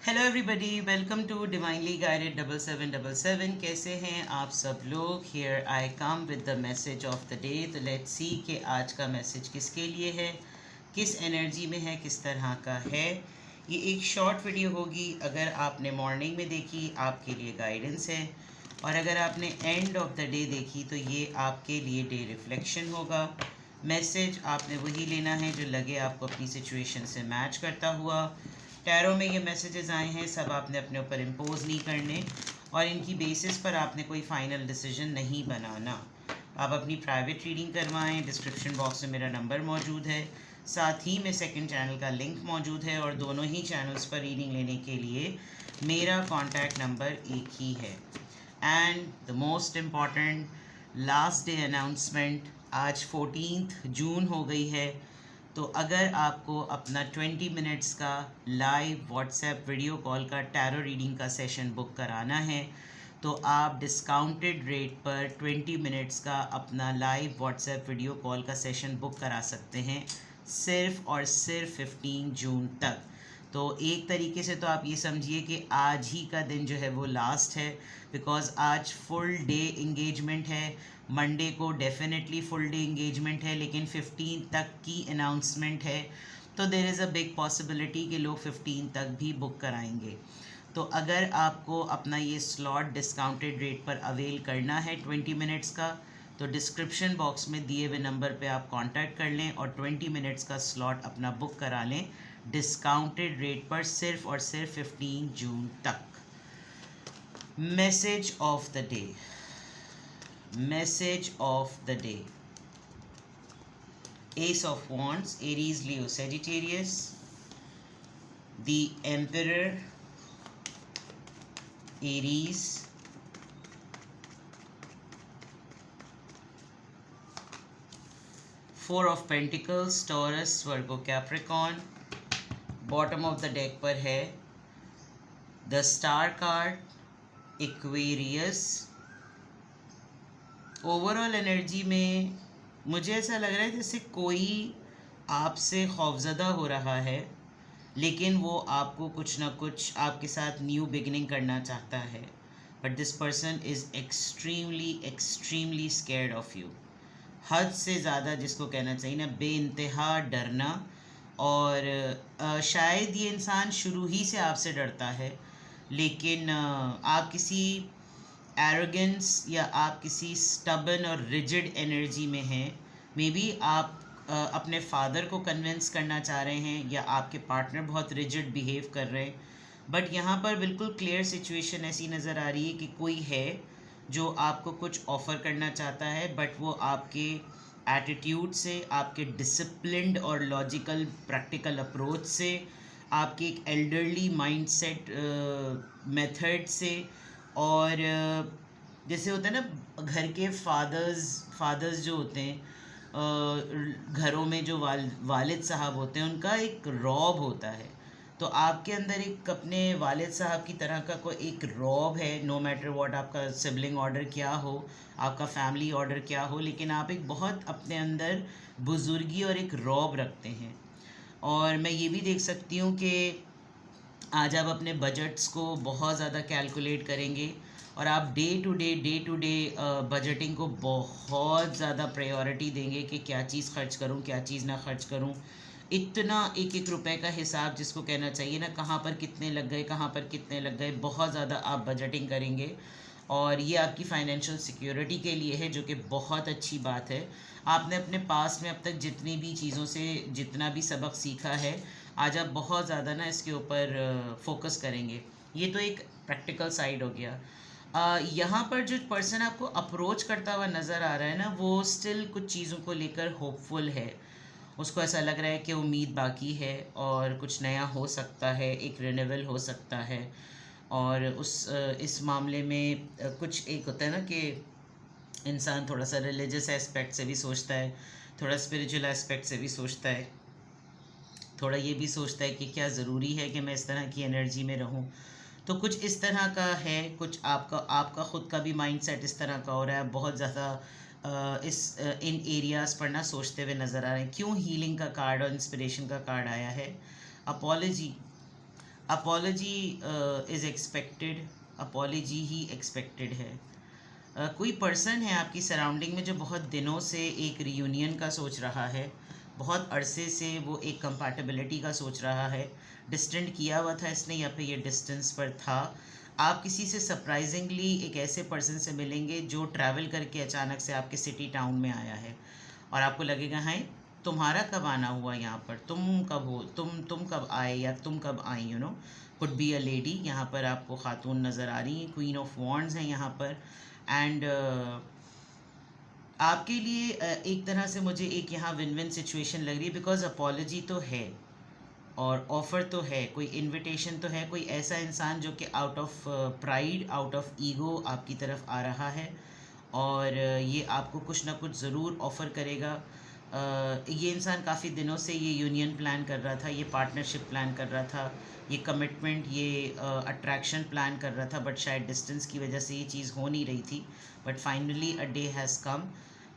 Hello everybody, welcome to divinely guided 7777। कैसे हैं आप सब लोग। Here I come with the message of the day. तो लेट्स सी कि आज का मैसेज किसके लिए है, किस एनर्जी में है, किस तरह का है। ये एक शॉर्ट वीडियो होगी। अगर आपने मॉर्निंग में देखी आपके लिए गाइडेंस है, और अगर आपने एंड ऑफ द डे देखी तो ये आपके लिए डे रिफ्लेक्शन होगा। मैसेज आपने वही लेना है जो लगे आपको अपनी सिचुएशन से मैच करता हुआ। टैरो में ये मैसेजेस आए हैं, सब आपने अपने ऊपर इम्पोज नहीं करने, और इनकी बेसिस पर आपने कोई फाइनल डिसीजन नहीं बनाना। आप अपनी प्राइवेट रीडिंग करवाएं। डिस्क्रिप्शन बॉक्स में मेरा नंबर मौजूद है, साथ ही में सेकंड चैनल का लिंक मौजूद है, और दोनों ही चैनल्स पर रीडिंग लेने के लिए मेरा कॉन्टैक्ट नंबर एक ही है। And the most important last day announcement, आज 14 जून हो गई है। तो अगर आपको अपना 20 मिनट्स का लाइव व्हाट्सएप वीडियो कॉल का टैरो रीडिंग का सेशन बुक कराना है तो आप डिस्काउंटेड रेट पर 20 मिनट्स का अपना लाइव व्हाट्सएप वीडियो कॉल का सेशन बुक करा सकते हैं, सिर्फ़ और सिर्फ 15 जून तक। तो एक तरीके से तो आप ये समझिए कि आज ही का दिन जो है वो लास्ट है, बिकॉज़ आज फुल डे इंगेजमेंट है। मंडे को डेफिनेटली फुल डे इंगेजमेंट है, लेकिन 15 तक की अनाउंसमेंट है। तो there is a big possibility कि लोग 15 तक भी बुक कराएंगे। तो अगर आपको अपना ये स्लॉट डिस्काउंटेड रेट पर अवेल करना है 20 मिनट्स का, तो डिस्क्रिप्शन बॉक्स में दिए हुए नंबर पे आप कांटेक्ट कर लें और 20 मिनट्स का स्लॉट अपना बुक करा लें डिस्काउंटेड रेट पर, सिर्फ और सिर्फ 15 जून तक। Message of the day, message of the day. Ace of Wands, Aries, Leo, Sagittarius. The Emperor, Aries. Four of Pentacles, Taurus, Virgo, Capricorn. Bottom of the deck पर है the star card, Aquarius. Overall energy में मुझे ऐसा लग रहा है जैसे कोई आपसे खौफज़दा हो रहा है, लेकिन वो आपको कुछ ना कुछ आपके साथ न्यू बिगिनिंग करना चाहता है। But this person is extremely extremely scared of you. हद से ज़्यादा, जिसको कहना चाहिए ना, बेइंतहा डरना। और शायद ये इंसान शुरू ही से आपसे डरता है, लेकिन आप किसी एरोगेंस या आप किसी स्टबन और रिजिड एनर्जी में हैं। मे बी आप अपने फादर को कन्विंस करना चाह रहे हैं, या आपके पार्टनर बहुत रिजिड बिहेव कर रहे हैं। बट यहाँ पर बिल्कुल क्लियर सिचुएशन ऐसी नज़र आ रही है कि कोई है जो आपको कुछ ऑफ़र करना चाहता है, बट वो आपके एटीट्यूड से, आपके डिसिप्लिन्ड और लॉजिकल प्रैक्टिकल अप्रोच से, आपके एक एल्डरली माइंडसेट मेथड से, और जैसे होता है ना घर के फादर्स जो होते हैं, घरों में जो वालिद साहब होते हैं, उनका एक रौब होता है। तो आपके अंदर एक अपने वालिद साहब की तरह का कोई एक रौब है। नो मैटर व्हाट आपका सिबलिंग ऑर्डर क्या हो, आपका फैमिली ऑर्डर क्या हो, लेकिन आप एक बहुत अपने अंदर बुजुर्गी और एक रौब रखते हैं। और मैं ये भी देख सकती हूँ कि आज आप अपने बजट्स को बहुत ज़्यादा कैलकुलेट करेंगे, और आप डे टू डे बजटिंग को बहुत ज़्यादा प्रायोरिटी देंगे कि क्या चीज़ खर्च करूँ, क्या चीज़ ना खर्च करूँ। इतना एक एक रुपए का हिसाब, जिसको कहना चाहिए ना, कहाँ पर कितने लग गए, कहाँ पर कितने लग गए, बहुत ज़्यादा आप बजटिंग करेंगे। और ये आपकी फाइनेंशियल सिक्योरिटी के लिए है, जो कि बहुत अच्छी बात है। आपने अपने पास में अब तक जितनी भी चीज़ों से जितना भी सबक सीखा है, आज आप बहुत ज़्यादा ना इसके ऊपर फोकस करेंगे। ये तो एक प्रैक्टिकल साइड हो गया। यहाँ पर जो पर्सन आपको अप्रोच करता हुआ नज़र आ रहा है ना, वो स्टिल कुछ चीज़ों को लेकर होपफुल है। उसको ऐसा लग रहा है कि उम्मीद बाकी है और कुछ नया हो सकता है, एक रिन्यूअल हो सकता है। और इस मामले में कुछ एक होता है ना कि इंसान थोड़ा सा रिलीजियस एस्पेक्ट से भी सोचता है, थोड़ा स्पिरिचुअल एस्पेक्ट से भी सोचता है, थोड़ा ये भी सोचता है कि क्या ज़रूरी है कि मैं इस तरह की एनर्जी में रहूं। तो कुछ इस तरह का है, कुछ आपका ख़ुद का भी माइंडसेट इस तरह का हो रहा है। बहुत ज़्यादा इन एरियाज़ पर ना सोचते हुए नज़र आ रहे हैं। क्यों हीलिंग का कार्ड और इंस्पिरेशन का कार्ड आया है? Apology. Apology is expected, apology he expected है। कोई पर्सन है आपकी सराउंडिंग में जो बहुत दिनों से एक रियूनियन का सोच रहा है, बहुत अरसे से वो एक कंपैटिबिलिटी का सोच रहा है। डिस्टेंट किया हुआ था इसने या फिर ये डिस्टेंस पर था। आप किसी से सरप्राइजिंगली एक ऐसे पर्सन से मिलेंगे जो ट्रैवल करके अचानक से आपके सिटी टाउन में आया है, और आपको लगेगा हाँ तुम्हारा कब आना हुआ यहाँ पर, तुम कब हो, तुम कब आए या तुम कब आई, you know. Could be a lady, यहाँ पर आपको खातून नज़र आ रही हैं, क्वीन ऑफ वॉन्ड्स हैं यहाँ पर। एंड आपके लिए एक तरह से मुझे एक यहाँ विन विन सिचुएशन लग रही है, बिकॉज अपॉलजी तो है और ऑफ़र तो है, कोई इनविटेशन तो है, कोई ऐसा इंसान जो कि out of pride, out of ego आपकी तरफ आ रहा है, और ये आपको कुछ ना कुछ ज़रूर ऑफ़र करेगा। ये इंसान काफ़ी दिनों से ये यूनियन प्लान कर रहा था, ये पार्टनरशिप प्लान कर रहा था, ये कमिटमेंट, ये अट्रैक्शन प्लान कर रहा था, बट शायद डिस्टेंस की वजह से ये चीज़ हो नहीं रही थी। But finally a day has come,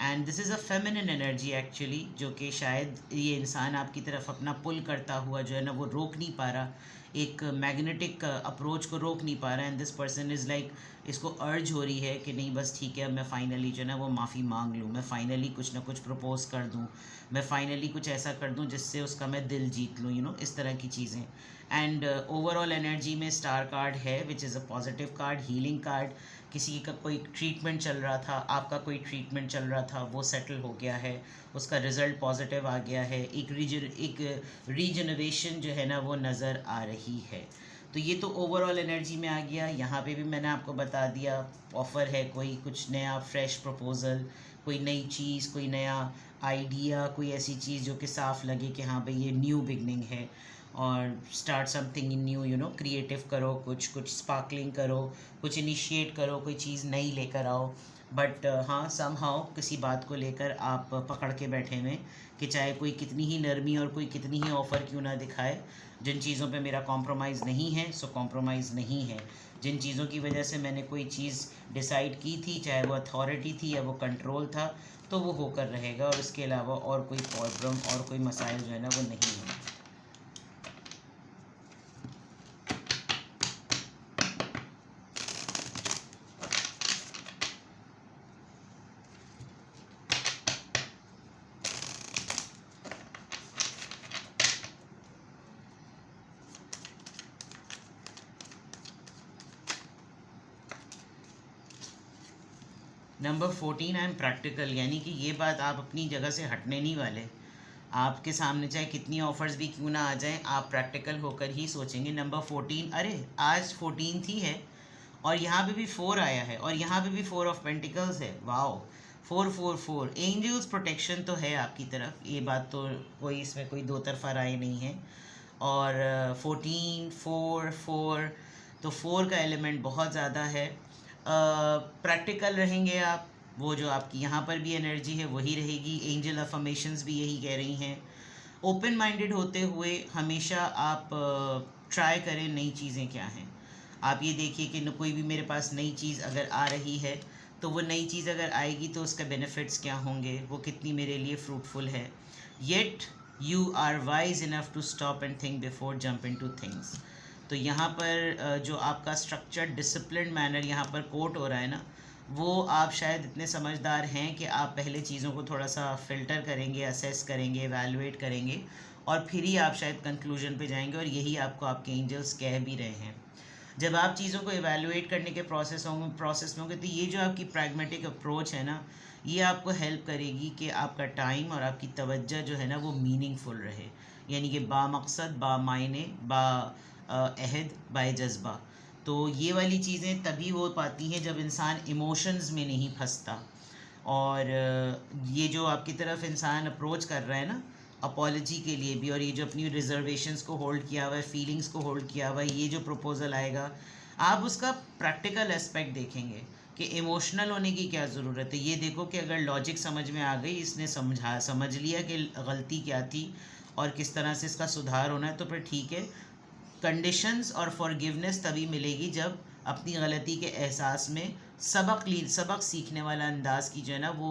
and this is a feminine energy actually, जो कि शायद ये इंसान आपकी तरफ अपना पुल करता हुआ जो है ना वो रोक नहीं पा रहा, एक मैग्नेटिक अप्रोच को रोक नहीं पा रहा है। And this person is like, इसको अर्ज हो रही है कि नहीं बस ठीक है, अब मैं फ़ाइनली जो है ना वो माफ़ी मांग लूँ, मैं फ़ाइनली कुछ ना कुछ प्रपोज़ कर दूँ, मैं फ़ाइनली कुछ ऐसा कर दूँ जिससे उसका मैं दिल जीत लूँ, यू नो, इस तरह की चीज़ें। एंड ओवरऑल एनर्जी में स्टार कार्ड है, which is a positive card, healing card. किसी का कोई ट्रीटमेंट चल रहा था, आपका कोई ट्रीटमेंट चल रहा था, वो सेटल हो गया है, उसका रिज़ल्ट पॉजिटिव आ गया है, एक रीजनरेशन जो है ना वो नज़र आ रही है। तो ये तो ओवरऑल एनर्जी में आ गया। यहाँ पे भी मैंने आपको बता दिया, ऑफ़र है कोई कुछ नया फ्रेश प्रपोज़ल, कोई नई चीज़, कोई नया आइडिया, कोई ऐसी चीज़ जो कि साफ लगे कि हाँ भाई ये न्यू बिगनिंग है, और start something in new, you know, creative करो, कुछ स्पार्कलिंग करो, कुछ इनिशिएट करो, कोई चीज़ नई लेकर आओ। बट हाँ, समहाउ किसी बात को लेकर आप पकड़ के बैठे हुए कि चाहे कोई कितनी ही नरमी और कोई कितनी ही ऑफ़र क्यों ना दिखाए, जिन चीज़ों पे मेरा कॉम्प्रोमाइज़ नहीं है सो कॉम्प्रोमाइज़ नहीं है। जिन चीज़ों की वजह से मैंने कोई चीज़ डिसाइड की थी, चाहे वो अथॉरिटी थी या वो कंट्रोल था, तो वो होकर रहेगा, और इसके अलावा और कोई प्रॉब्लम और कोई मसाइल जो है ना वो नहीं है। नंबर 14, आई एम प्रैक्टिकल, यानी कि ये बात आप अपनी जगह से हटने नहीं वाले। आपके सामने चाहे कितनी ऑफ़र्स भी क्यों ना आ जाएं, आप प्रैक्टिकल होकर ही सोचेंगे। नंबर 14, अरे आज 14 ही है, और यहाँ पे भी 4 आया है, और यहाँ पे भी 4 ऑफ पेंटिकल्स है। वाओ, 4 एंजल्स प्रोटेक्शन तो है आपकी तरफ, ये बात तो कोई इसमें कोई दो तरफा राय नहीं है। और 14 4 4, तो 4 का एलिमेंट बहुत ज़्यादा है। प्रैक्टिकल रहेंगे आप, वो जो आपकी यहाँ पर भी एनर्जी है वही रहेगी। एंजल अफर्मेशंस भी यही कह रही हैं। ओपन माइंडेड होते हुए हमेशा आप ट्राई करें नई चीज़ें क्या हैं। आप ये देखिए कि कोई भी मेरे पास नई चीज़ अगर आ रही है, तो वो नई चीज़ अगर आएगी तो उसके बेनिफिट्स क्या होंगे, वो कितनी मेरे लिए फ्रूटफुल है। Yet you are wise enough to stop and think before jump in to things. तो यहाँ पर जो आपका स्ट्रक्चर डिसिप्लिन मैनर यहाँ पर कोट हो रहा है ना, वो आप शायद इतने समझदार हैं कि आप पहले चीज़ों को थोड़ा सा फ़िल्टर करेंगे, असेस करेंगे, एवेलुएट करेंगे, और फिर ही आप शायद कंक्लूजन पे जाएंगे, और यही आपको आपके एंजल्स कह भी रहे हैं। जब आप चीज़ों को एवेलुएट करने के प्रोसेस में होंगे, तो ये जो आपकी प्रैग्मेटिक अप्रोच है ना, ये आपको हेल्प करेगी कि आपका टाइम और आपकी तवज्जो जो है ना वो मीनिंगफुल रहे, यानी कि बामकसद, बामायने, अहद, बाय जज्बा। तो ये वाली चीज़ें तभी हो पाती हैं जब इंसान इमोशंस में नहीं फंसता। और ये जो आपकी तरफ इंसान अप्रोच कर रहा है ना अपॉलजी के लिए भी, और ये जो अपनी रिजर्वेशंस को होल्ड किया हुआ है, फीलिंग्स को होल्ड किया हुआ है, ये जो प्रपोज़ल आएगा, आप उसका प्रैक्टिकल एस्पेक्ट देखेंगे कि इमोशनल होने की क्या ज़रूरत है। ये देखो कि अगर लॉजिक समझ में आ गई, इसने समझ लिया कि गलती क्या थी और किस तरह से इसका सुधार होना है, तो फिर ठीक है। कंडीशंस और फॉरगिवनेस तभी मिलेगी जब अपनी गलती के एहसास में सबक सीखने वाला अंदाज की जो है ना वो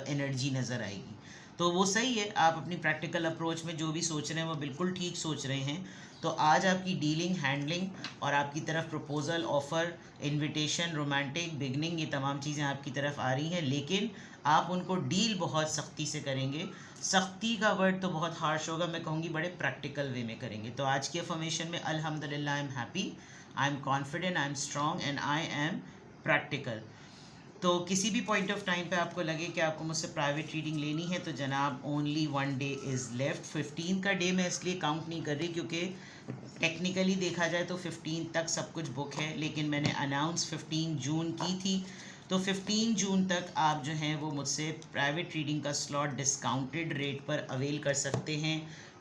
एनर्जी नज़र आएगी। तो वो सही है, आप अपनी प्रैक्टिकल अप्रोच में जो भी सोच रहे हैं वो बिल्कुल ठीक सोच रहे हैं। तो तो आज आपकी डीलिंग, हैंडलिंग और आपकी तरफ proposal, offer, invitation, romantic, beginning, ये तमाम चीज़ें आपकी तरफ आ रही हैं, लेकिन आप उनको डील बहुत सख्ती से करेंगे। सख्ती का वर्ड तो बहुत हार्श होगा, मैं कहूँगी बड़े प्रैक्टिकल वे में करेंगे। तो आज की अफर्मेशन में अल्हम्दुलिल्लाह I am happy, I am confident, I am strong and I am practical. तो किसी भी पॉइंट ऑफ टाइम पे आपको लगे कि आपको मुझसे प्राइवेट रीडिंग लेनी है तो जनाब ओनली 1 डे इज़ लेफ्ट। 15 का डे मैं इसलिए काउंट नहीं कर रही क्योंकि टेक्निकली देखा जाए तो 15 तक सब कुछ बुक है, लेकिन मैंने अनाउंस 15 जून की थी। तो 15 जून तक आप जो हैं वो मुझसे प्राइवेट रीडिंग का स्लॉट डिस्काउंटेड रेट पर अवेल कर सकते हैं।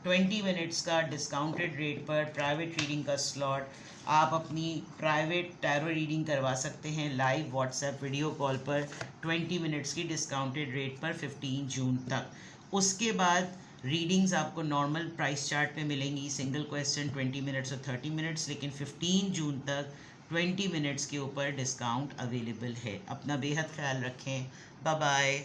20 मिनट्स का डिस्काउंटेड रेट पर प्राइवेट रीडिंग का स्लॉट आप अपनी प्राइवेट टैरो रीडिंग करवा सकते हैं लाइव व्हाट्सएप वीडियो कॉल पर 20 मिनट्स की डिस्काउंटेड रेट पर 15 जून तक। उसके बाद रीडिंग्स आपको नॉर्मल प्राइस चार्ट पे मिलेंगी, सिंगल क्वेश्चन 20 मिनट्स और 30 मिनट्स, लेकिन 15 जून तक 20 मिनट्स के ऊपर डिस्काउंट अवेलेबल है। अपना बेहद ख्याल रखें। Bye bye.